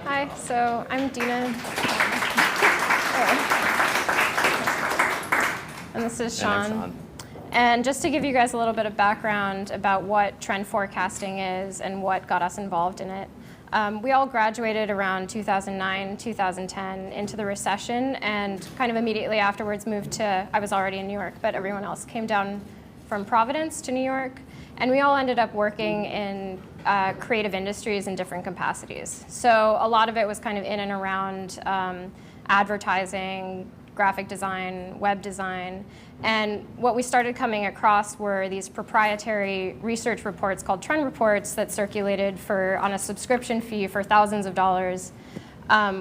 Hi, so I'm Dena. And this is Sean. And just to give you guys a little bit of background about what trend forecasting is and what got us involved in it. We all graduated around 2009, 2010 into the recession, and kind of immediately afterwards moved to, I was already in New York, but everyone else came down from Providence to New York. And we all ended up working in creative industries in different capacities. So a lot of it was kind of in and around advertising, graphic design, web design. And what we started coming across were these proprietary research reports called trend reports that circulated on a subscription fee for thousands of dollars,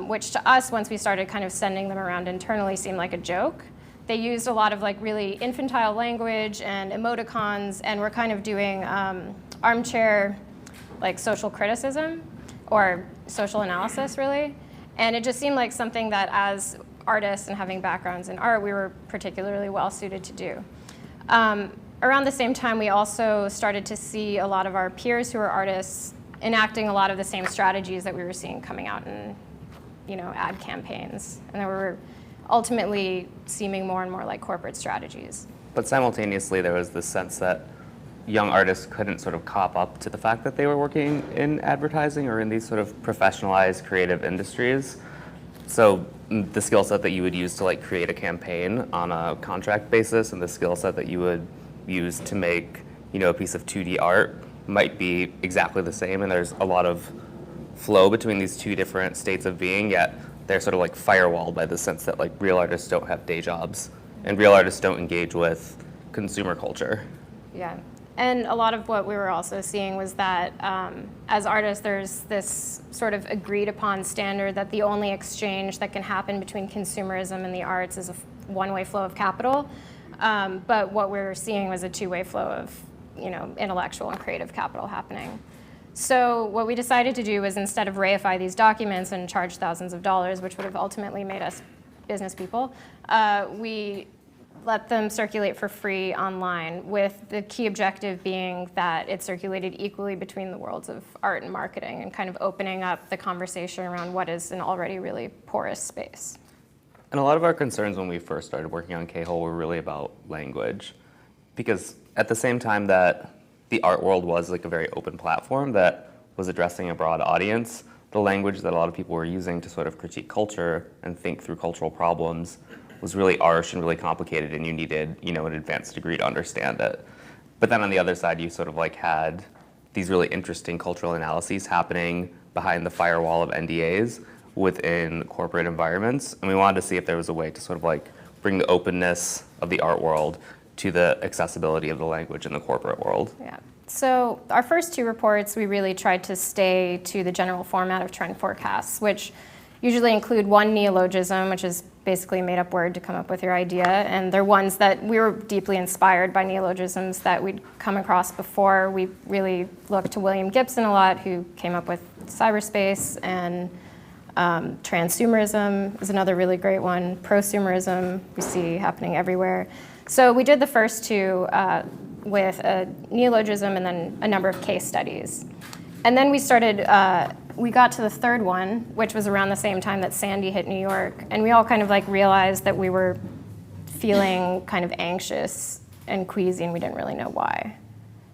which to us, once we started kind of sending them around internally, seemed like a joke. They used a lot of like really infantile language and emoticons, and were kind of doing armchair like social criticism or social analysis, really. And it just seemed like something that, as artists and having backgrounds in art, we were particularly well suited to do. Around the same time, we also started to see a lot of our peers who are artists enacting a lot of the same strategies that we were seeing coming out in, ad campaigns, and they were ultimately seeming more and more like corporate strategies. But simultaneously, there was this sense that young artists couldn't sort of cop up to the fact that they were working in advertising or in these sort of professionalized creative industries. So the skill set that you would use to like create a campaign on a contract basis and the skill set that you would use to make, a piece of 2D art might be exactly the same, and there's a lot of flow between these two different states of being, yet they're sort of like firewalled by the sense that like real artists don't have day jobs and real artists don't engage with consumer culture. Yeah. And a lot of what we were also seeing was that as artists, there's this sort of agreed upon standard that the only exchange that can happen between consumerism and the arts is a one-way flow of capital. But what we were seeing was a two-way flow of, intellectual and creative capital happening. So what we decided to do was, instead of reify these documents and charge thousands of dollars, which would have ultimately made us business people, we let them circulate for free online, with the key objective being that it circulated equally between the worlds of art and marketing, and kind of opening up the conversation around what is an already really porous space. And a lot of our concerns when we first started working on K-Hole were really about language, because at the same time that the art world was like a very open platform that was addressing a broad audience, the language that a lot of people were using to sort of critique culture and think through cultural problems was really harsh and really complicated, and you needed, an advanced degree to understand it. But then on the other side, you sort of like had these really interesting cultural analyses happening behind the firewall of NDAs within corporate environments. And we wanted to see if there was a way to sort of like bring the openness of the art world to the accessibility of the language in the corporate world. Yeah. So our first two reports, we really tried to stay to the general format of trend forecasts, which usually include one neologism, which is basically a made-up word to come up with your idea. And they're ones that we were deeply inspired by neologisms that we'd come across before. We really looked to William Gibson a lot, who came up with cyberspace, and transhumanism is another really great one. Prosumerism we see happening everywhere. So we did the first two with a neologism and then a number of case studies. And then we got to the third one, which was around the same time that Sandy hit New York. And we all kind of like realized that we were feeling kind of anxious and queasy, and we didn't really know why.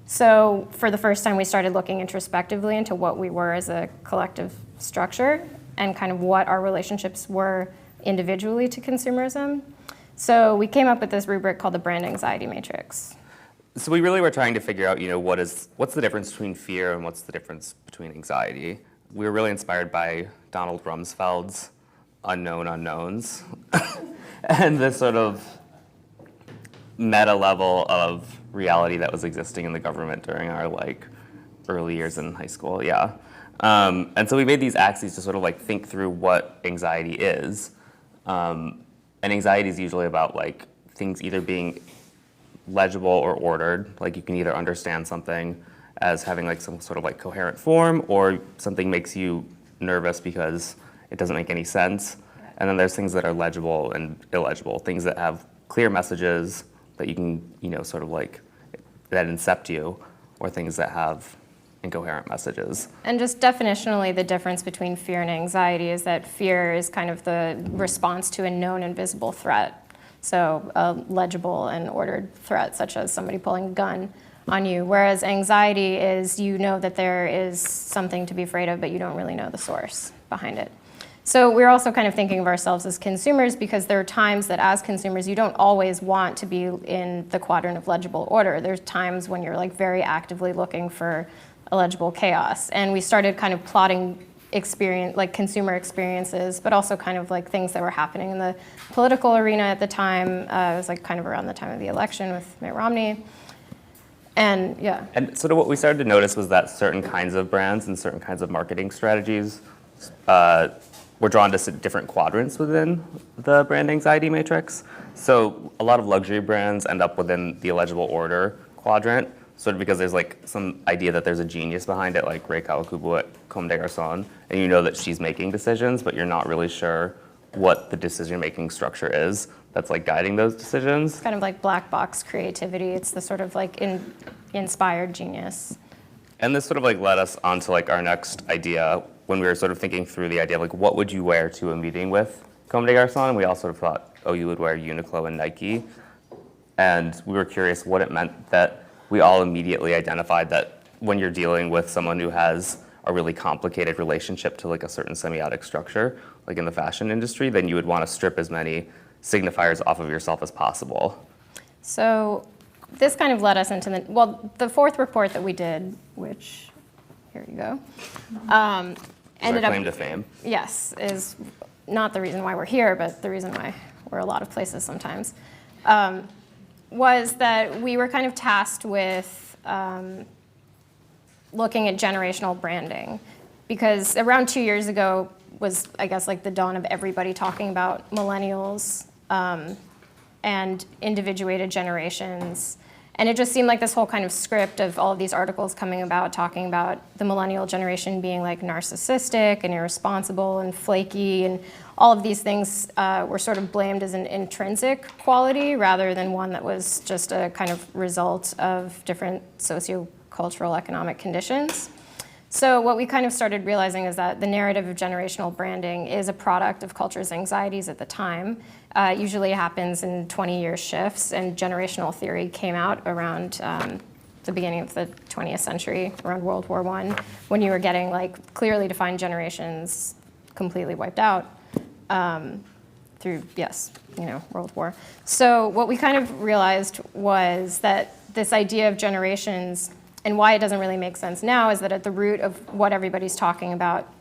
So for the first time, we started looking introspectively into what we were as a collective structure and kind of what our relationships were individually to consumerism. So we came up with this rubric called the brand anxiety matrix. So we really were trying to figure out, what's the difference between fear and what's the difference between anxiety. We were really inspired by Donald Rumsfeld's Unknown Unknowns and this sort of meta level of reality that was existing in the government during our early years in high school, yeah. And so we made these axes to sort of think through what anxiety is. And anxiety is usually about things either being legible or ordered, you can either understand something as having some sort of coherent form, or something makes you nervous because it doesn't make any sense. And then there's things that are legible and illegible, things that have clear messages that you can, that incept you, or things that have incoherent messages. And just definitionally, the difference between fear and anxiety is that fear is kind of the response to a known and visible threat. So a legible and ordered threat, such as somebody pulling a gun on you, whereas anxiety is you know that there is something to be afraid of, but you don't really know the source behind it. So we're also kind of thinking of ourselves as consumers because there are times that as consumers you don't always want to be in the quadrant of legible order. There's times when you're like very actively looking for illegible chaos. And we started kind of plotting consumer experiences, but also kind of like things that were happening in the political arena at the time. It was like kind of around the time of the election with Mitt Romney. And yeah. And sort of what we started to notice was that certain kinds of brands and certain kinds of marketing strategies were drawn to different quadrants within the brand anxiety matrix. So a lot of luxury brands end up within the illegible order quadrant, sort of because there's like some idea that there's a genius behind it, like Rei Kawakubo at Comme des Garçons, and you know that she's making decisions, but you're not really sure what the decision-making structure is that's like guiding those decisions. It's kind of like black box creativity. It's the sort of like inspired genius. And this sort of like led us onto like our next idea when we were sort of thinking through the idea of like what would you wear to a meeting with Comme des Garçons, and we all sort of thought, oh, you would wear Uniqlo and Nike. And we were curious what it meant that we all immediately identified that when you're dealing with someone who has a really complicated relationship to like a certain semiotic structure, like in the fashion industry, then you would want to strip as many signifiers off of yourself as possible. So this kind of led us into the fourth report that we did, which, here you go, ended up, claim to fame. Yes, is not the reason why we're here, but the reason why we're a lot of places sometimes, was that we were kind of tasked with looking at generational branding. Because around 2 years ago was, I guess, like the dawn of everybody talking about millennials and individuated generations. And it just seemed like this whole kind of script of all of these articles coming about, talking about the millennial generation being like narcissistic and irresponsible and flaky, and all of these things were sort of blamed as an intrinsic quality rather than one that was just a kind of result of different socio-cultural economic conditions. So what we kind of started realizing is that the narrative of generational branding is a product of culture's anxieties at the time. Usually it happens in 20-year shifts, and generational theory came out around the beginning of the 20th century, around World War I, when you were getting like clearly defined generations completely wiped out through, World War. So what we kind of realized was that this idea of generations, and why it doesn't really make sense now, is that at the root of what everybody's talking about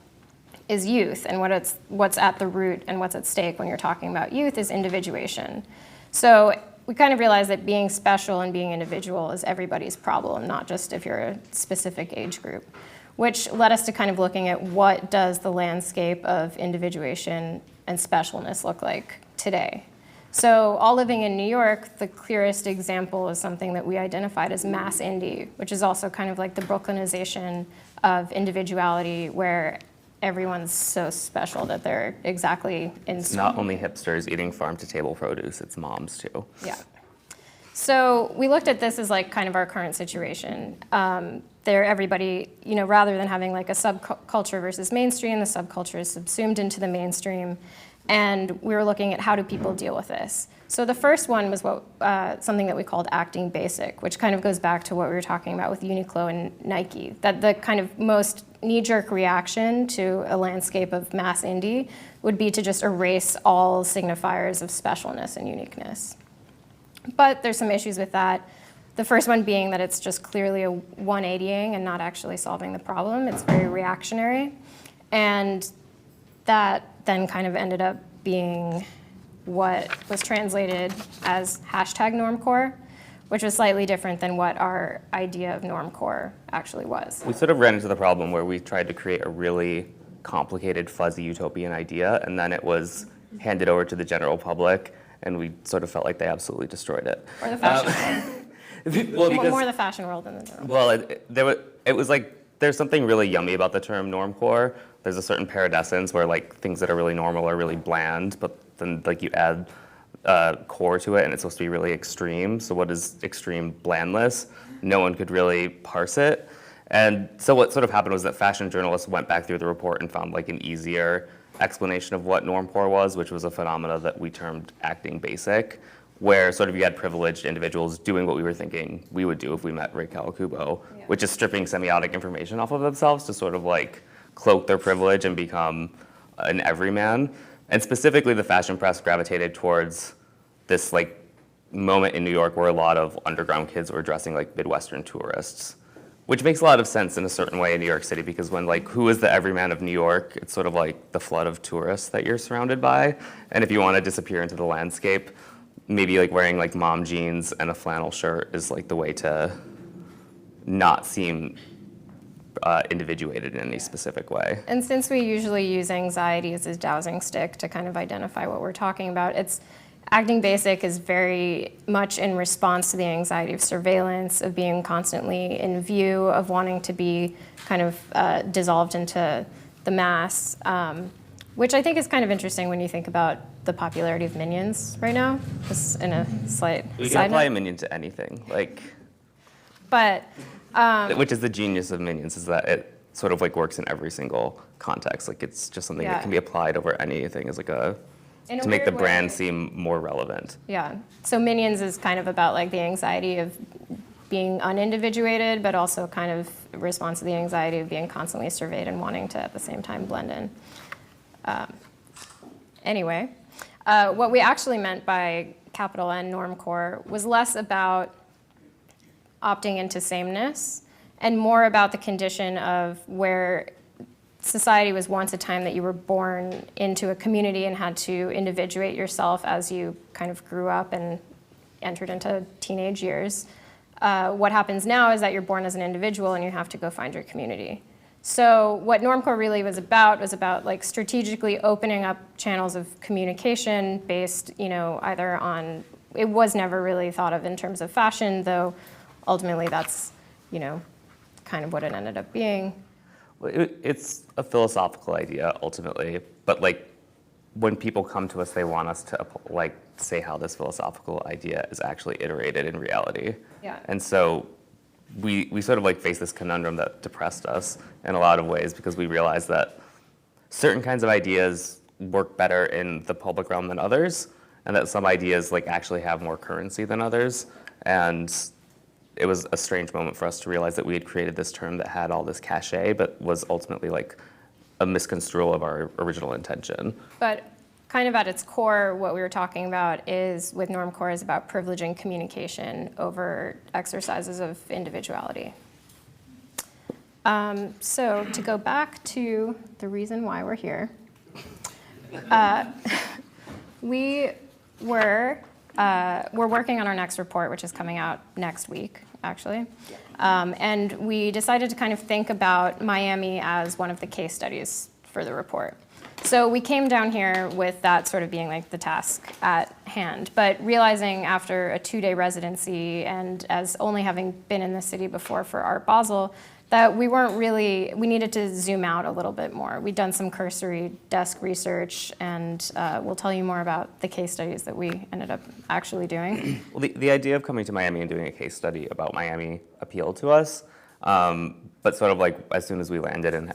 is youth, and what's at the root and what's at stake when you're talking about youth is individuation. So we kind of realized that being special and being individual is everybody's problem, not just if you're a specific age group, which led us to kind of looking at what does the landscape of individuation and specialness look like today. So all living in New York, the clearest example is something that we identified as mass indie, which is also kind of like the Brooklynization of individuality, where everyone's so special that they're exactly in. It's not only hipsters eating farm-to-table produce, it's moms too. Yeah. So we looked at this as like kind of our current situation. Everybody, rather than having like a subculture versus mainstream, the subculture is subsumed into the mainstream. And we were looking at how do people deal with this. So the first one was something that we called acting basic, which kind of goes back to what we were talking about with Uniqlo and Nike, that the kind of most knee-jerk reaction to a landscape of mass indie would be to just erase all signifiers of specialness and uniqueness. But there's some issues with that. The first one being that it's just clearly a 180ing and not actually solving the problem. It's very reactionary. And that then kind of ended up being what was translated as #normcore, which was slightly different than what our idea of normcore actually was. We sort of ran into the problem where we tried to create a really complicated, fuzzy utopian idea, and then it was handed over to the general public, and we sort of felt like they absolutely destroyed it. Or the fashion world. Well, because, more the fashion world than the general. Well, it was like, there's something really yummy about the term normcore. There's a certain paradescence where like things that are really normal are really bland, but then like you add core to it and it's supposed to be really extreme. So what is extreme blandness? No one could really parse it. And so what sort of happened was that fashion journalists went back through the report and found like an easier explanation of what normcore was, which was a phenomena that we termed acting basic, where sort of you had privileged individuals doing what we were thinking we would do if we met Ray Kawakubo, which is stripping semiotic information off of themselves to sort of like cloak their privilege and become an everyman. And specifically, the fashion press gravitated towards this like moment in New York where a lot of underground kids were dressing like Midwestern tourists, which makes a lot of sense in a certain way in New York City, because when like, who is the everyman of New York? It's sort of like the flood of tourists that you're surrounded by. And if you want to disappear into the landscape, maybe like wearing like mom jeans and a flannel shirt is like the way to not seem individuated in any specific way. And since we usually use anxiety as a dowsing stick to kind of identify what we're talking about, acting basic is very much in response to the anxiety of surveillance, of being constantly in view, of wanting to be kind of dissolved into the mass, which I think is kind of interesting when you think about the popularity of Minions right now, just in a slight We side can apply note. a minion to anything, like, But which is the genius of minions, is that it sort of like works in every single context. Like it's just something that can be applied over anything as like in a to make the weird brand way- seem more relevant. Yeah. So Minions is kind of about like the anxiety of being unindividuated, but also kind of a response to the anxiety of being constantly surveyed and wanting to at the same time blend in. Anyway, what we actually meant by capital N normcore was less about opting into sameness and more about the condition of where society was once a time that you were born into a community and had to individuate yourself as you kind of grew up and entered into teenage years. What happens now is that you're born as an individual and you have to go find your community. So what normcore really was about like strategically opening up channels of communication based, either on, it was never really thought of in terms of fashion, though ultimately that's, kind of what it ended up being. Well, it's a philosophical idea ultimately, but like when people come to us, they want us to like say how this philosophical idea is actually iterated in reality. Yeah. And so we sort of like face this conundrum that depressed us in a lot of ways, because we realized that certain kinds of ideas work better in the public realm than others, and that some ideas like actually have more currency than others. And it was a strange moment for us to realize that we had created this term that had all this cachet, but was ultimately like a misconstrual of our original intention. But kind of at its core, what we were talking about is, with normcore, is about privileging communication over exercises of individuality. So to go back to the reason why we're here, we're working on our next report, which is coming out next week, actually. And we decided to kind of think about Miami as one of the case studies for the report. So we came down here with that sort of being like the task at hand, but realizing after a 2-day residency and as only having been in the city before for Art Basel, that we needed to zoom out a little bit more. We'd done some cursory desk research, and we'll tell you more about the case studies that we ended up actually doing. Well, the idea of coming to Miami and doing a case study about Miami appealed to us, but sort of like as soon as we landed and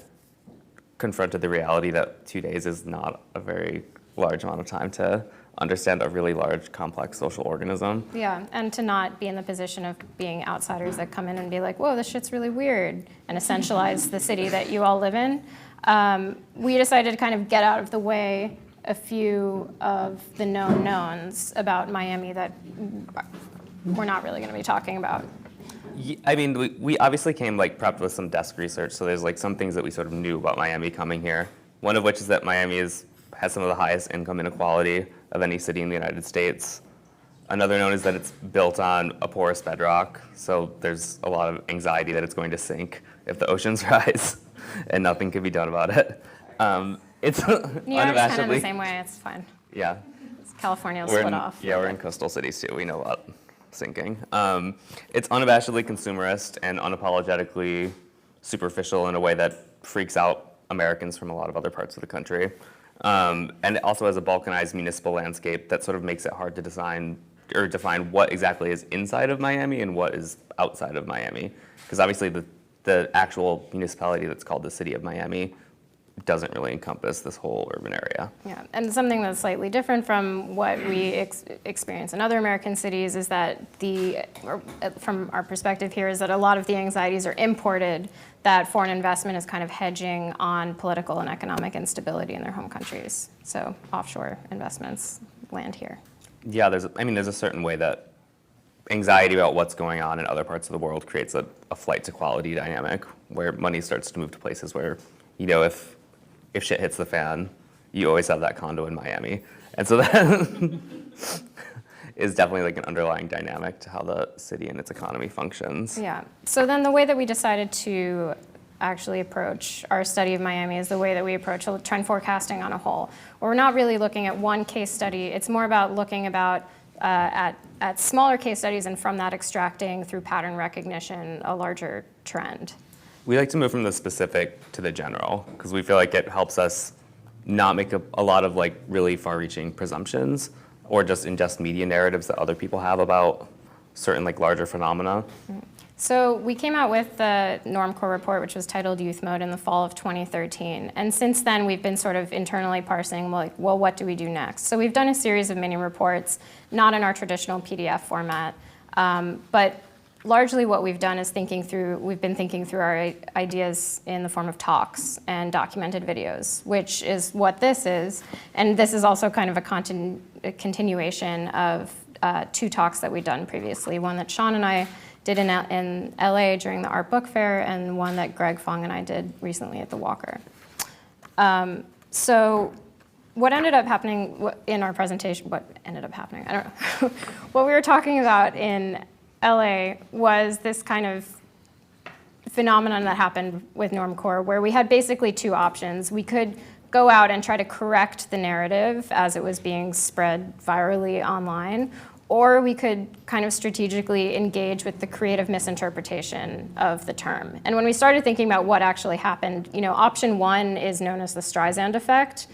confronted the reality that 2 days is not a very large amount of time to understand a really large, complex social organism. Yeah, and to not be in the position of being outsiders that come in and be like, whoa, this shit's really weird, and essentialize the city that you all live in. We decided to kind of get out of the way a few of the known knowns about Miami that we're not really going to be talking about. I mean, we obviously came like prepped with some desk research, so there's like some things that we sort of knew about Miami coming here. One of which is that Miami has some of the highest income inequality of any city in the United States. Another known is that it's built on a porous bedrock, so there's a lot of anxiety that it's going to sink if the oceans rise, and nothing can be done about it. It's New York's kind of the same way, it's fine. Yeah. California will split off. Yeah, we're in coastal cities too. We know about sinking. It's unabashedly consumerist and unapologetically superficial in a way that freaks out Americans from a lot of other parts of the country. And it also has a balkanized municipal landscape that sort of makes it hard to define what exactly is inside of Miami and what is outside of Miami. Because obviously the the actual municipality that's called the City of Miami doesn't really encompass this whole urban area. Yeah, and something that's slightly different from what we experience in other American cities is that from our perspective here, is that a lot of the anxieties are imported, that foreign investment is kind of hedging on political and economic instability in their home countries. So offshore investments land here. Yeah, there's a certain way that anxiety about what's going on in other parts of the world creates a flight to quality dynamic where money starts to move to places where, if shit hits the fan, you always have that condo in Miami. And so that is definitely like an underlying dynamic to how the city and its economy functions. Yeah. So then the way that we decided to actually approach our study of Miami is the way that we approach trend forecasting on a whole. Where we're not really looking at one case study. It's more about looking at smaller case studies and from that extracting through pattern recognition a larger trend. We like to move from the specific to the general because we feel like it helps us not make a lot of like really far-reaching presumptions or just ingest media narratives that other people have about certain like larger phenomena. So we came out with the normcore report, which was titled Youth Mode, in the fall of 2013. And since then, we've been sort of internally parsing, well, what do we do next? So we've done a series of mini reports, not in our traditional PDF format, but largely what we've done is we've been thinking through our ideas in the form of talks and documented videos, which is what this is. And this is also kind of a continuation of 2 talks that we've done previously, one that Sean and I did in LA during the Art Book Fair, and one that Greg Fong and I did recently at the Walker. So what ended up happening in our presentation, I don't know. What we were talking about in LA was this kind of phenomenon that happened with normcore, where we had basically 2 options. We could go out and try to correct the narrative as it was being spread virally online, or we could kind of strategically engage with the creative misinterpretation of the term. And when we started thinking about what actually happened, option 1 is known as the Streisand effect,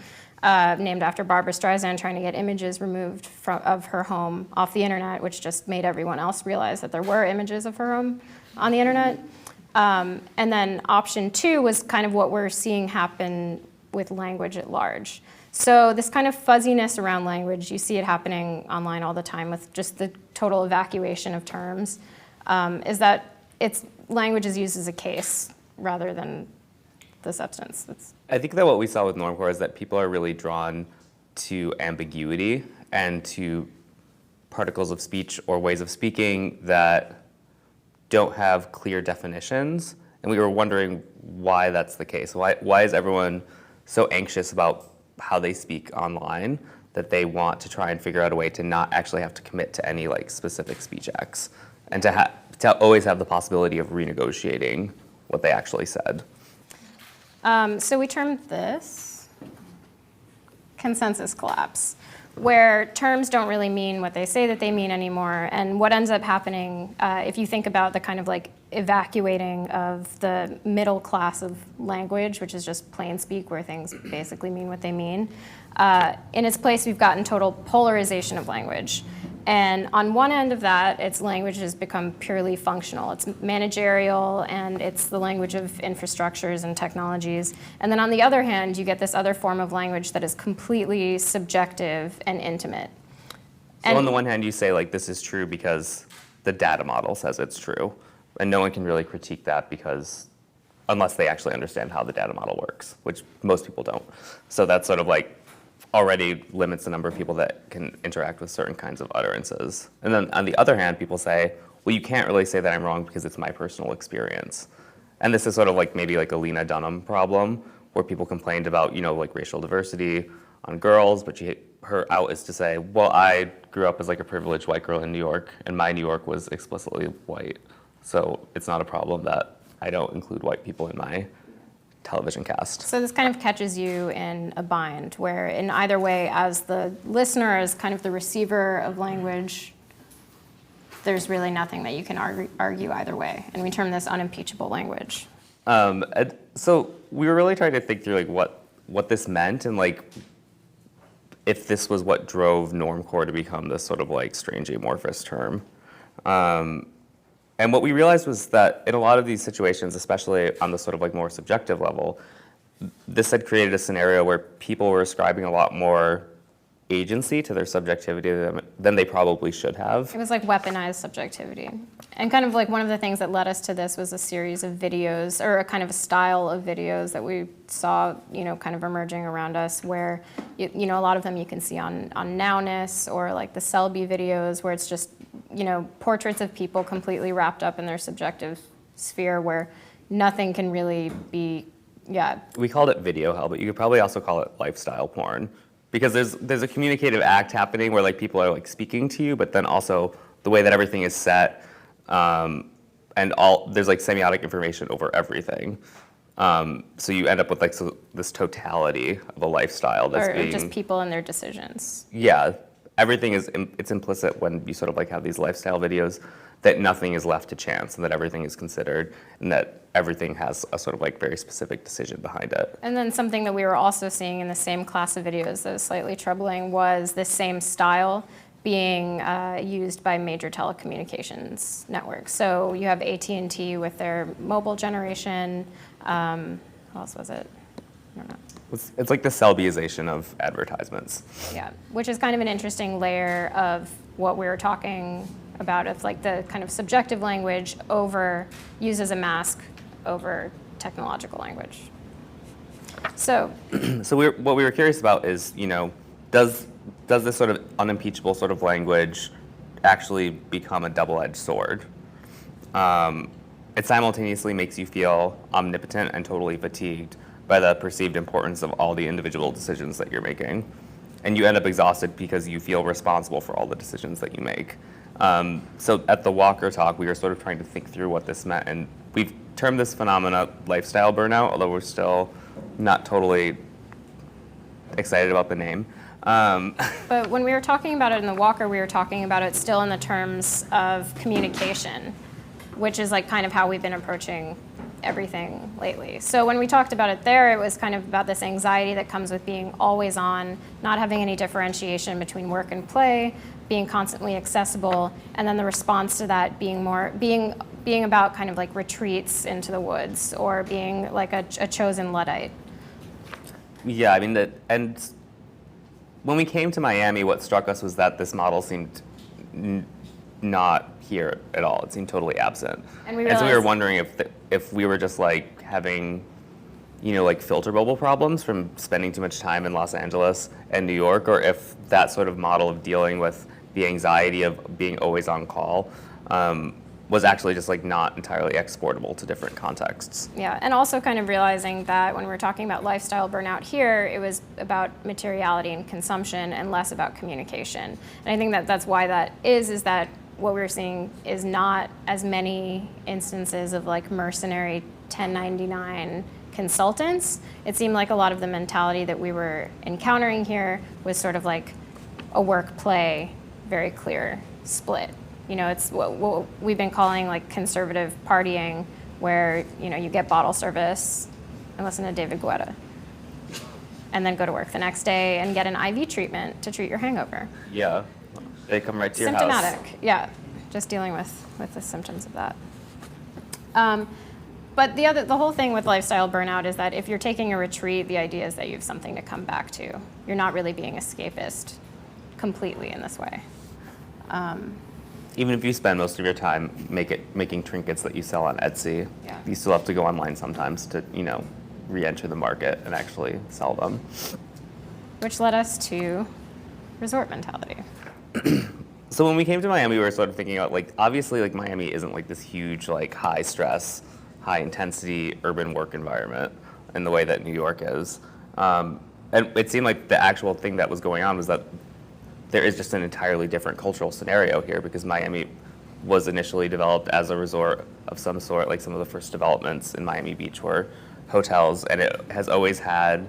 named after Barbara Streisand trying to get images removed of her home off the internet, which just made everyone else realize that there were images of her home on the internet. And then option 2 was kind of what we're seeing happen with language at large. So this kind of fuzziness around language, you see it happening online all the time with just the total evacuation of terms, is that language is used as a case rather than the substance. I think that what we saw with normcore is that people are really drawn to ambiguity and to particles of speech or ways of speaking that don't have clear definitions. And we were wondering why that's the case. Why is everyone so anxious about how they speak online that they want to try and figure out a way to not actually have to commit to any like specific speech acts and to always have the possibility of renegotiating what they actually said? So we termed this consensus collapse, where terms don't really mean what they say that they mean anymore. And what ends up happening, if you think about the kind of like evacuating of the middle class of language, which is just plain speak, where things basically mean what they mean, in its place we've gotten total polarization of language. And on one end of that, its language has become purely functional. It's managerial, and it's the language of infrastructures and technologies. And then on the other hand, you get this other form of language that is completely subjective and intimate. So on the one hand, you say like this is true because the data model says it's true, and no one can really critique that unless they actually understand how the data model works, which most people don't. So that's sort of like already limits the number of people that can interact with certain kinds of utterances. And then on the other hand, people say, well, you can't really say that I'm wrong because it's my personal experience. And this is sort of like maybe like a Lena Dunham problem, where people complained about, like racial diversity on girls, but her out is to say, well, I grew up as like a privileged white girl in New York, and my New York was explicitly white. So it's not a problem that I don't include white people in my television cast. So this kind of catches you in a bind, where in either way, as the listener, as kind of the receiver of language, there's really nothing that you can argue either way. And we term this unimpeachable language. So we were really trying to think through like what this meant, and like if this was what drove normcore to become this sort of like strange amorphous term. And what we realized was that in a lot of these situations, especially on the sort of like more subjective level, this had created a scenario where people were ascribing a lot more agency to their subjectivity than they probably should have. It was like weaponized subjectivity. And kind of like one of the things that led us to this was a series of videos, or a kind of a style of videos that we saw, kind of emerging around us, where, a lot of them you can see on Nowness, or like the Selby videos, where it's just, portraits of people completely wrapped up in their subjective sphere, where nothing can really be, We called it video hell, but you could probably also call it lifestyle porn. Because there's a communicative act happening where like people are like speaking to you, but then also the way that everything is set, and there's like semiotic information over everything. So you end up with like this totality of a lifestyle that's or just people and their decisions. Yeah, everything it's implicit when you sort of like have these lifestyle videos, that nothing is left to chance and that everything is considered and that everything has a sort of like very specific decision behind it. And then something that we were also seeing in the same class of videos that was slightly troubling was this same style being used by major telecommunications networks. So you have AT&T with their mobile generation. What else was it? I don't know. It's like the Selbyization of advertisements. Yeah, which is kind of an interesting layer of what we were talking about. It's like the kind of subjective language used as a mask over technological language. So what we were curious about is, does this sort of unimpeachable sort of language actually become a double-edged sword? It simultaneously makes you feel omnipotent and totally fatigued by the perceived importance of all the individual decisions that you're making. And you end up exhausted because you feel responsible for all the decisions that you make. So at the Walker talk, we were sort of trying to think through what this meant. And we've termed this phenomena lifestyle burnout, although we're still not totally excited about the name. But when we were talking about it in the Walker, we were talking about it still in the terms of communication, which is like kind of how we've been approaching everything lately. So when we talked about it there, it was kind of about this anxiety that comes with being always on, not having any differentiation between work and play, being constantly accessible, and then the response to that being about kind of like retreats into the woods, or being like a chosen Luddite. Yeah, I mean, and when we came to Miami, what struck us was that this model seemed not here at all. It seemed totally absent. And so we were wondering if we were just like having, like filter bubble problems from spending too much time in Los Angeles and New York, or if that sort of model of dealing with the anxiety of being always on call was actually just like not entirely exportable to different contexts. Yeah, and also kind of realizing that when we're talking about lifestyle burnout here, it was about materiality and consumption and less about communication. And I think that that's why that is that what we're seeing is not as many instances of like mercenary 1099 consultants. It seemed like a lot of the mentality that we were encountering here was sort of like a work-play, very clear split. It's what we've been calling like conservative partying, where you get bottle service and listen to David Guetta, and then go to work the next day and get an IV treatment to treat your hangover. Yeah, they come right to your house. Symptomatic, yeah, just dealing with the symptoms of that. But the whole thing with lifestyle burnout is that if you're taking a retreat, the idea is that you have something to come back to. You're not really being escapist completely in this way. Even if you spend most of your time making trinkets that you sell on Etsy, Yeah. you still have to go online sometimes to, re-enter the market and actually sell them. Which led us to resort mentality. So when we came to Miami, we were sort of thinking about, like, obviously, like, Miami isn't like this huge, like, high stress, high intensity urban work environment in the way that New York is. And it seemed like the actual thing that was going on was that there is just an entirely different cultural scenario here, because Miami was initially developed as a resort of some sort. Like, some of the first developments in Miami Beach were hotels, and it has always had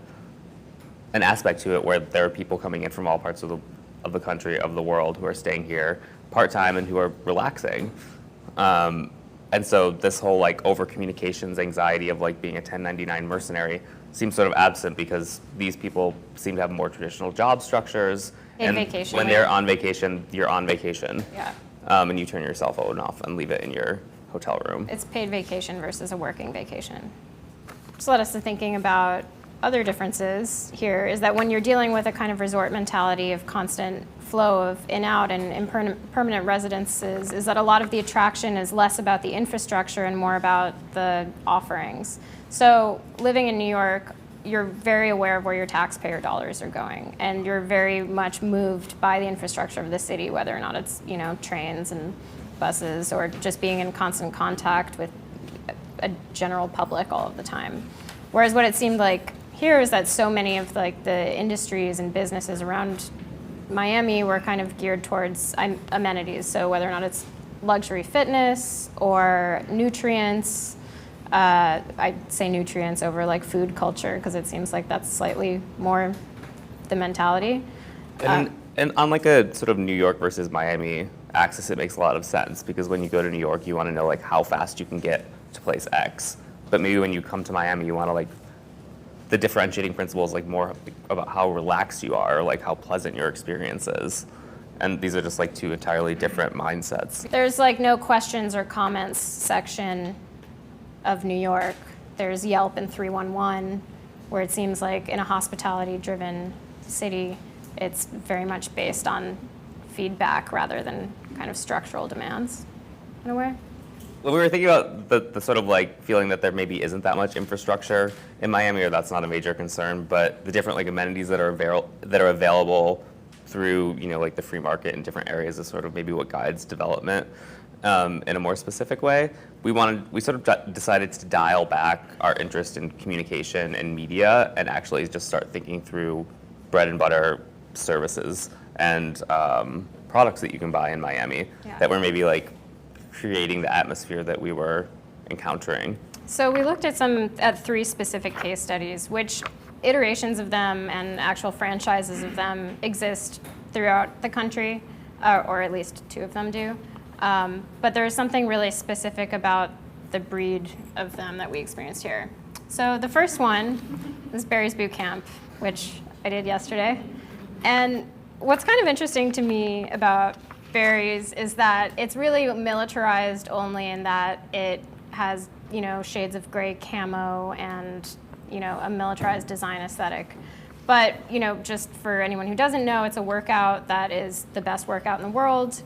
an aspect to it where there are people coming in from all parts of the country, of the world, who are staying here part-time and who are relaxing. And so this whole like over communications anxiety of like being a 1099 mercenary seems sort of absent, because these people seem to have more traditional job structures. And when they're on vacation, you're on vacation. Yeah. And you turn your cell phone off and leave it in your hotel room. It's paid vacation versus a working vacation. Which led us to thinking about other differences here is that when you're dealing with a kind of resort mentality of constant flow of in-out and permanent residences, is that a lot of the attraction is less about the infrastructure and more about the offerings. So living in New York, you're very aware of where your taxpayer dollars are going, and you're very much moved by the infrastructure of the city, whether or not it's, you know, trains and buses or just being in constant contact with a general public all of the time. Whereas what it seemed like here is that so many of like the industries and businesses around Miami were kind of geared towards amenities. So whether or not it's luxury fitness or nutrients, I'd say nutrients over like food culture because it seems like that's slightly more the mentality. And on like a sort of New York versus Miami axis, it makes a lot of sense because when you go to New York, you want to know like how fast you can get to place X. But maybe when you come to Miami, you want to like, the differentiating principle is like more about how relaxed you are, like how pleasant your experience is. And these are just like two entirely different mindsets. There's like no questions or comments section of New York. There's Yelp and 311, where it seems like in a hospitality-driven city, it's very much based on feedback rather than kind of structural demands, in a way. Well, we were thinking about the sort of like feeling that there maybe isn't that much infrastructure in Miami, or that's not a major concern, but the different like amenities that are available through, you know, like the free market in different areas is sort of maybe what guides development in a more specific way. We sort of decided to dial back our interest in communication and media and actually just start thinking through bread and butter services and products that you can buy in Miami that were maybe like creating the atmosphere that we were encountering. So we looked at three specific case studies, which iterations of them and actual franchises of them exist throughout the country, or at least two of them do. But there's something really specific about the breed of them that we experienced here. So the first one is Barry's Boot Camp, which I did yesterday. And what's kind of interesting to me about Barry's is that it's really militarized only in that it has, you know, shades of gray camo and, you know, a militarized design aesthetic. But, you know, just for anyone who doesn't know, it's a workout that is the best workout in the world.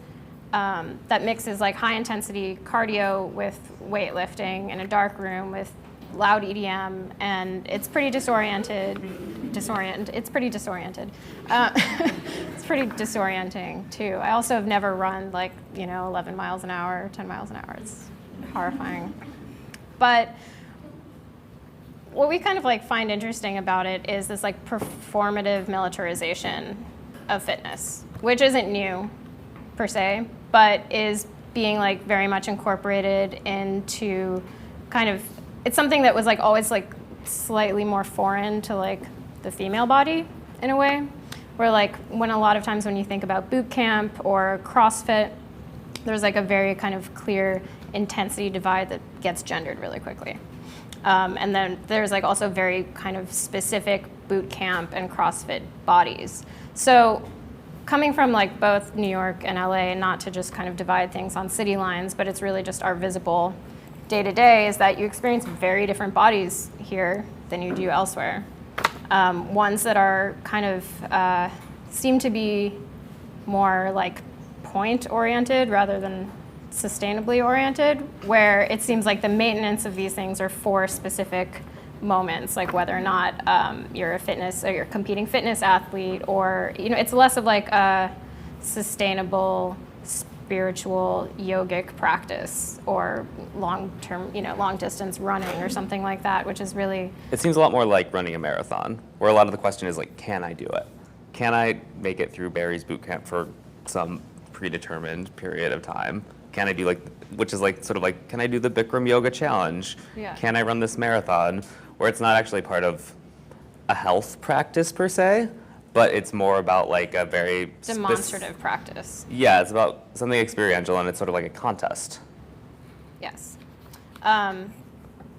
That mixes like high intensity cardio with weightlifting in a dark room with loud EDM, and it's pretty disoriented. It's pretty disoriented. It's pretty disorienting too. I also have never run like, you know, 11 miles an hour, 10 miles an hour. It's horrifying. But what we kind of like find interesting about it is this like performative militarization of fitness, which isn't new per se, but is being like very much incorporated into kind of, it's something that was like always like slightly more foreign to like the female body in a way, where like when a lot of times when you think about boot camp or CrossFit, there's like a very kind of clear intensity divide that gets gendered really quickly. And then there's like also very kind of specific boot camp and CrossFit bodies. So coming from like both New York and LA, not to just kind of divide things on city lines, but it's really just our visible day to day, is that you experience very different bodies here than you do elsewhere. Ones that are kind of seem to be more like point oriented rather than sustainably oriented, where it seems like the maintenance of these things are for specific moments, like whether or not you're a fitness or you're a competing fitness athlete, or, you know, it's less of like a sustainable spiritual yogic practice or long-term, you know, long-distance running or something like that, which is really... It seems a lot more like running a marathon, where a lot of the question is like, can I do it? Can I make it through Barry's Boot Camp for some predetermined period of time? Can I do like, which is like sort of like, can I do the Bikram Yoga Challenge? Yeah. Can I run this marathon? Where it's not actually part of a health practice per se, but it's more about like a very demonstrative practice. Yeah, it's about something experiential, and it's sort of like a contest. Yes.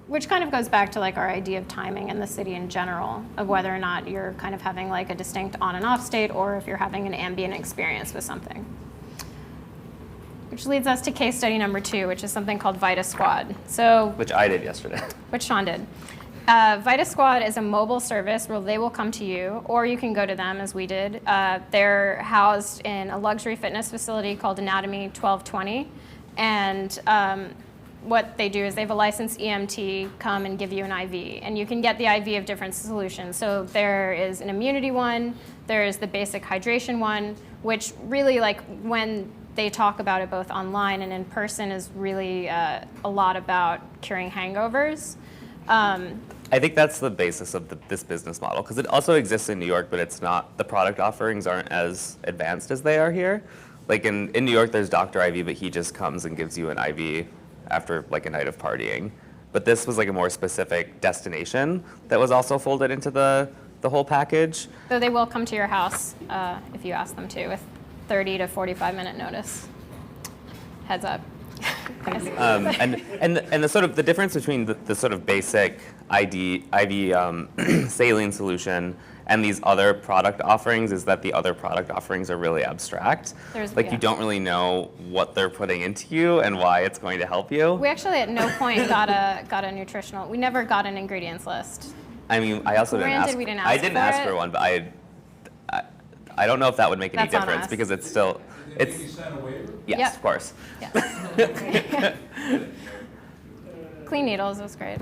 Which kind of goes back to like our idea of timing in the city in general, of whether or not you're kind of having like a distinct on and off state, or if you're having an ambient experience with something. Which leads us to case study number 2, which is something called Vita Squad. So, Which I did yesterday. which Sean did. Vita Squad is a mobile service where they will come to you, or you can go to them, as we did. They're housed in a luxury fitness facility called Anatomy 1220. And what they do is they have a licensed EMT come and give you an IV. And you can get the IV of different solutions. So there is an immunity one, there is the basic hydration one, which really, like, when they talk about it both online and in person, is really a lot about curing hangovers. I think that's the basis of this business model, because it also exists in New York, but it's not, the product offerings aren't as advanced as they are here. Like in New York, there's Dr. IV, but he just comes and gives you an IV after like a night of partying. But this was like a more specific destination that was also folded into the whole package. Though they will come to your house if you ask them to, with 30 to 45-minute notice. Heads up. And the sort of the difference between the sort of basic IV saline solution and these other product offerings is that the other product offerings are really abstract. You don't really know what they're putting into you and why it's going to help you. We actually at no point got a nutritional. We never got an ingredients list. I mean, I also didn't ask. We didn't I didn't ask for one, but I don't know if that would make any That's on difference us. because it's still. Did you send a waiver? Yes, Yep. of course. Yes. Clean needles was great.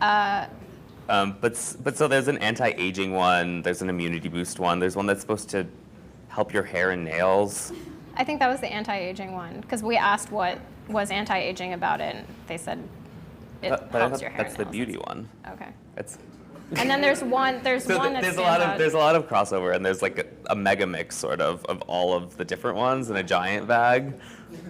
But so there's an anti-aging one. There's an immunity boost one. There's one that's supposed to help your hair and nails. I think that was the anti-aging one, because we asked what was anti-aging about it, and they said it But I helps thought your hair that's and the nails. beauty one. Okay. It's. And then there's one. There's So one that there's stands out. there's a lot of crossover, and there's like a mega mix sort of all of the different ones in a giant bag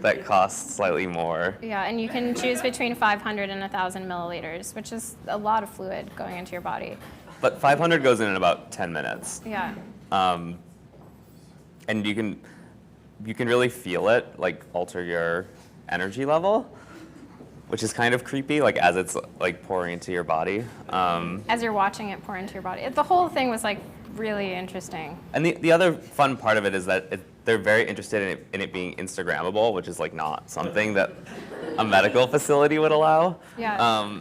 that costs slightly more. Yeah, and you can choose between 500 and 1,000 milliliters, which is a lot of fluid going into your body. But 500 goes in about 10 minutes, Yeah. and you can really feel it like alter your energy level, which is kind of creepy, like as it's like pouring into your body. As you're watching it pour into your body. The whole thing was like really interesting. And the other fun part of it is that they're very interested in it being Instagrammable, which is like not something that a medical facility would allow. Yeah.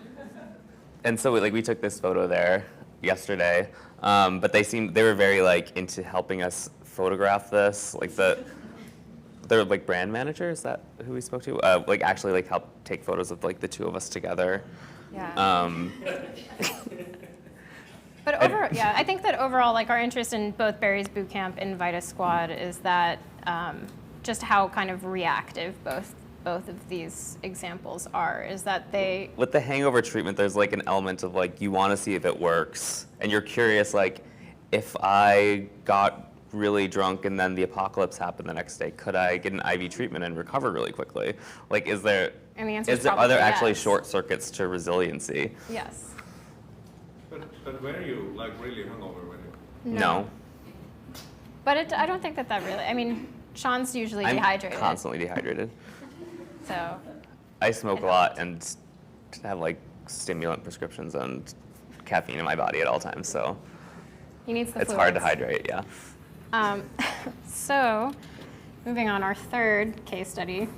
And so we took this photo there yesterday, but they were very like into helping us photograph this, like they're like brand managers, is that who we spoke to? Like actually like help take photos of like the two of us together. Yeah. But I think that overall, like our interest in both Barry's Bootcamp and Vita Squad is that just how kind of reactive both of these examples are. Is that they With the hangover treatment, there's like an element of like you want to see if it works, and you're curious like if I got really drunk and then the apocalypse happened the next day, could I get an IV treatment and recover really quickly? Like, And the answer is are there probably actually yes. short circuits to resiliency? Yes. But when are you like really hungover? When you? No. But I don't think that really. I mean, Sean's usually I'm dehydrated. constantly dehydrated. So. I smoke a lot and have like stimulant prescriptions and caffeine in my body at all times, so He needs the it's hard to fluids. hydrate, yeah. So, moving on, our third case study.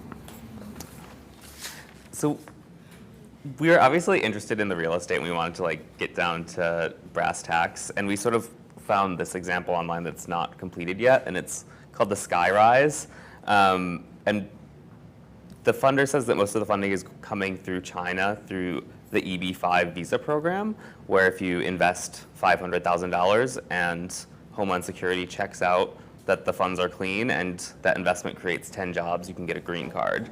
So we were obviously interested in the real estate, and we wanted to like get down to brass tacks, and we sort of found this example online that's not completed yet, and it's called the Skyrise. And the funder says that most of the funding is coming through China through the EB-5 visa program, where if you invest $500,000 and Homeland Security checks out that the funds are clean and that investment creates 10 jobs, you can get a green card.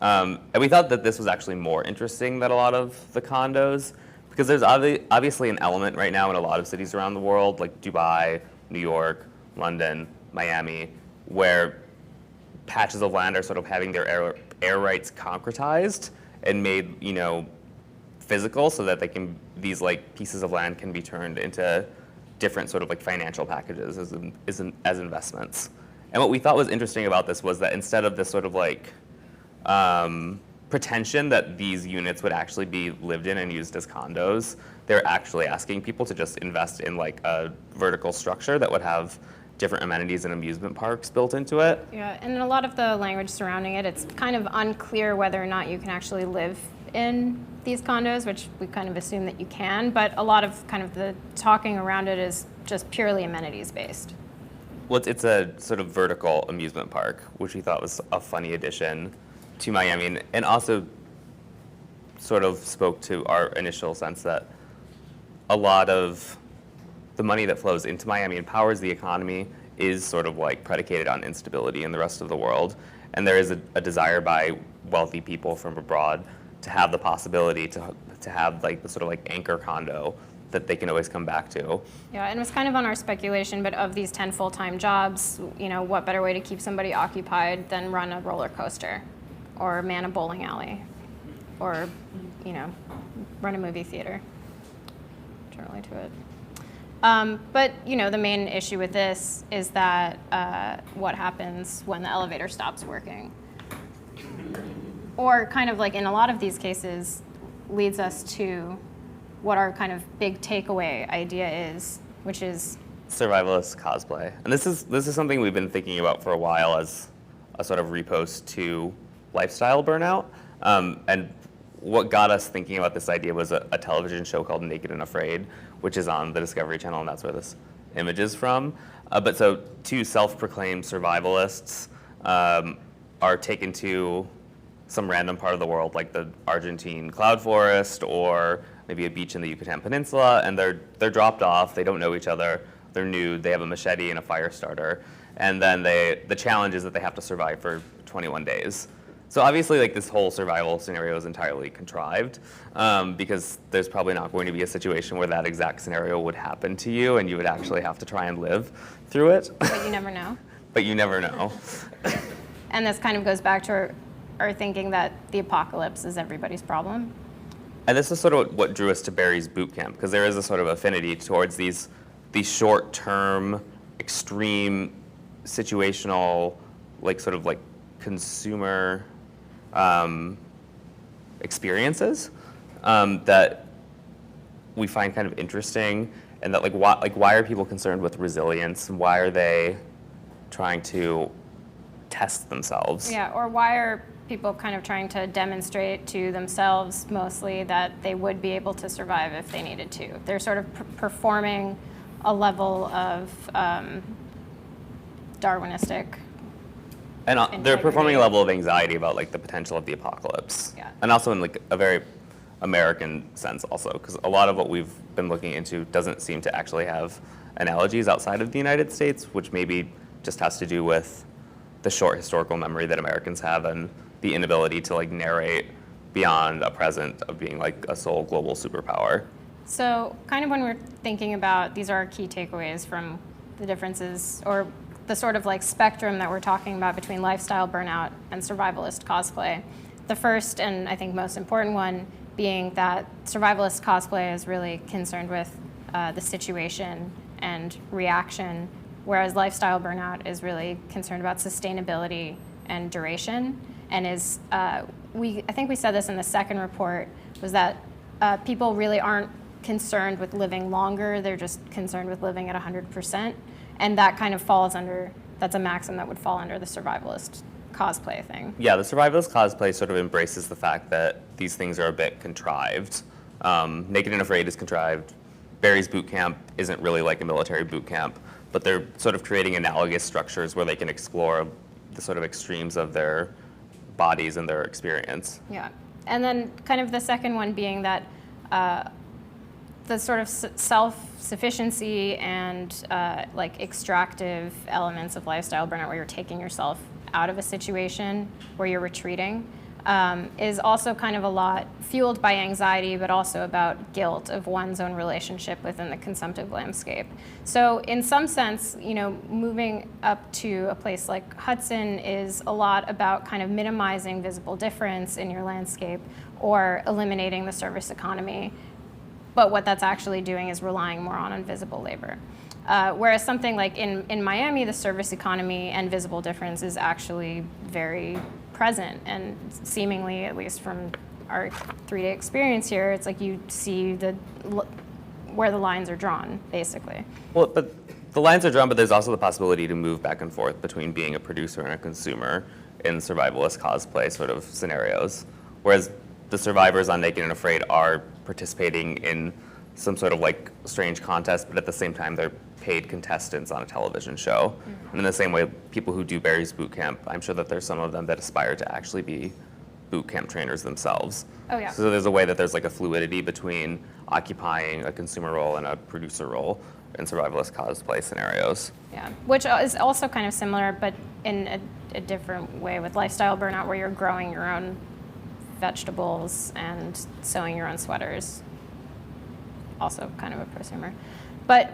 And we thought that this was actually more interesting than a lot of the condos, because there's obviously an element right now in a lot of cities around the world, like Dubai, New York, London, Miami, where patches of land are sort of having their air rights concretized and made, physical, so that these like pieces of land can be turned into different sort of like financial packages as investments. And what we thought was interesting about this was that instead of this sort of like pretension that these units would actually be lived in and used as condos, they're actually asking people to just invest in like a vertical structure that would have different amenities and amusement parks built into it. Yeah, and in a lot of the language surrounding it, it's kind of unclear whether or not you can actually live in these condos, which we kind of assume that you can, but a lot of kind of the talking around it is just purely amenities based. Well, it's a sort of vertical amusement park, which we thought was a funny addition to Miami, and also sort of spoke to our initial sense that a lot of the money that flows into Miami and powers the economy is sort of like predicated on instability in the rest of the world. And there is a desire by wealthy people from abroad to have the possibility to have like the sort of like anchor condo that they can always come back to. Yeah, and it was kind of on our speculation, but of these 10 full-time jobs, you know, what better way to keep somebody occupied than run a roller coaster or man a bowling alley or, you know, run a movie theater. Don't relate to it. But, you know, the main issue with this is that what happens when the elevator stops working. Or kind of like in a lot of these cases leads us to what our kind of big takeaway idea is, which is Survivalist cosplay. And this is something we've been thinking about for a while as a sort of repost to lifestyle burnout. And what got us thinking about this idea was a television show called Naked and Afraid, which is on the Discovery Channel, and that's where this image is from. But so two self-proclaimed survivalists are taken to some random part of the world, like the Argentine cloud forest or maybe a beach in the Yucatan Peninsula, and they're dropped off. They don't know each other. They're nude. They have a machete and a fire starter, and then the challenge is that they have to survive for 21 days. So obviously, like this whole survival scenario is entirely contrived, because there's probably not going to be a situation where that exact scenario would happen to you, and you would actually have to try and live through it. but you never know. But you never know. And this kind of goes back to our thinking that the apocalypse is everybody's problem. And this is sort of what drew us to Barry's boot camp, because there is a sort of affinity towards these short-term, extreme, situational, like sort of like consumer experiences that we find kind of interesting, and that why are people concerned with resilience? Why are they trying to test themselves? Yeah, or why are people kind of trying to demonstrate to themselves mostly that they would be able to survive if they needed to? They're sort of performing a level of Darwinistic. And they're performing a level of anxiety about like the potential of the apocalypse. Yeah. And also in like a very American sense also, because a lot of what we've been looking into doesn't seem to actually have analogies outside of the United States, which maybe just has to do with the short historical memory that Americans have and the inability to like narrate beyond a present of being like a sole global superpower. So kind of when we're thinking about, these are our key takeaways from the differences or the sort of like spectrum that we're talking about between lifestyle burnout and survivalist cosplay. The first and I think most important one being that survivalist cosplay is really concerned with the situation and reaction, whereas lifestyle burnout is really concerned about sustainability and duration. And is I think we said this in the second report, was that people really aren't concerned with living longer, they're just concerned with living at 100%. And that kind of falls under, that's a maxim that would fall under the survivalist cosplay thing. Yeah, the survivalist cosplay sort of embraces the fact that these things are a bit contrived. Naked and Afraid is contrived. Barry's boot camp isn't really like a military boot camp, but they're sort of creating analogous structures where they can explore the sort of extremes of their bodies and their experience. Yeah, and then kind of the second one being that the sort of self-sufficiency and like extractive elements of lifestyle burnout, where you're taking yourself out of a situation, where you're retreating, is also kind of a lot fueled by anxiety, but also about guilt of one's own relationship within the consumptive landscape. So in some sense, you know, moving up to a place like Hudson is a lot about kind of minimizing visible difference in your landscape or eliminating the service economy. But what that's actually doing is relying more on invisible labor. Whereas something like in Miami, the service economy and visible difference is actually very present, and seemingly, at least from our 3-day experience here, it's like you see where the lines are drawn, basically. Well, but The lines are drawn, but there's also the possibility to move back and forth between being a producer and a consumer in survivalist cosplay sort of scenarios. Whereas the survivors on Naked and Afraid are participating in some sort of like strange contest, but at the same time they're paid contestants on a television show. And in the same way, people who do Barry's boot camp, I'm sure that there's some of them that aspire to actually be boot camp trainers themselves. Oh, yeah. So there's a way that there's like a fluidity between occupying a consumer role and a producer role in survivalist cosplay scenarios. Yeah, which is also kind of similar, but in a different way with lifestyle burnout, where you're growing your own vegetables and sewing your own sweaters. Also kind of a prosumer. But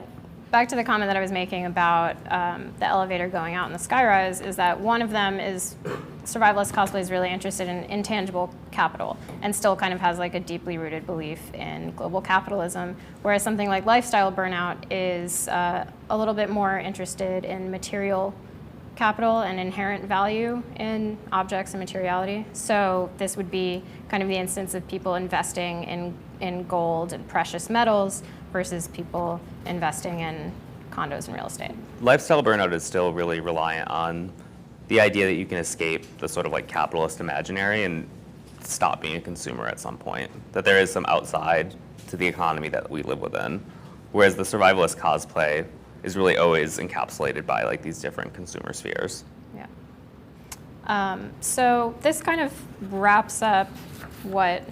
back to the comment that I was making about the elevator going out in the skyrise, is that one of them is survivalist cosplay is really interested in intangible capital and still kind of has like a deeply rooted belief in global capitalism, whereas something like lifestyle burnout is a little bit more interested in material capital and inherent value in objects and materiality. So this would be kind of the instance of people investing in gold and precious metals versus people investing in condos and real estate. Lifestyle burnout is still really reliant on the idea that you can escape the sort of like capitalist imaginary and stop being a consumer at some point, that there is some outside to the economy that we live within. Whereas the survivalist cosplay is really always encapsulated by like these different consumer spheres. Yeah. So this kind of wraps up what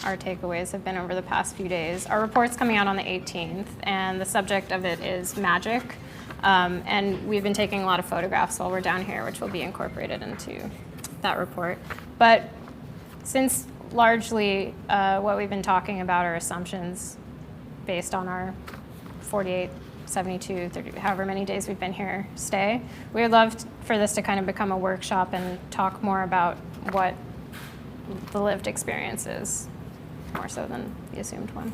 our takeaways have been over the past few days. Our report's coming out on the 18th, and the subject of it is magic. And we've been taking a lot of photographs while we're down here, which will be incorporated into that report. But since largely what we've been talking about are assumptions based on our 48, 72, 30, however many days we've been here stay, we would love for this to kind of become a workshop and talk more about what the lived experience is, more so than the assumed one.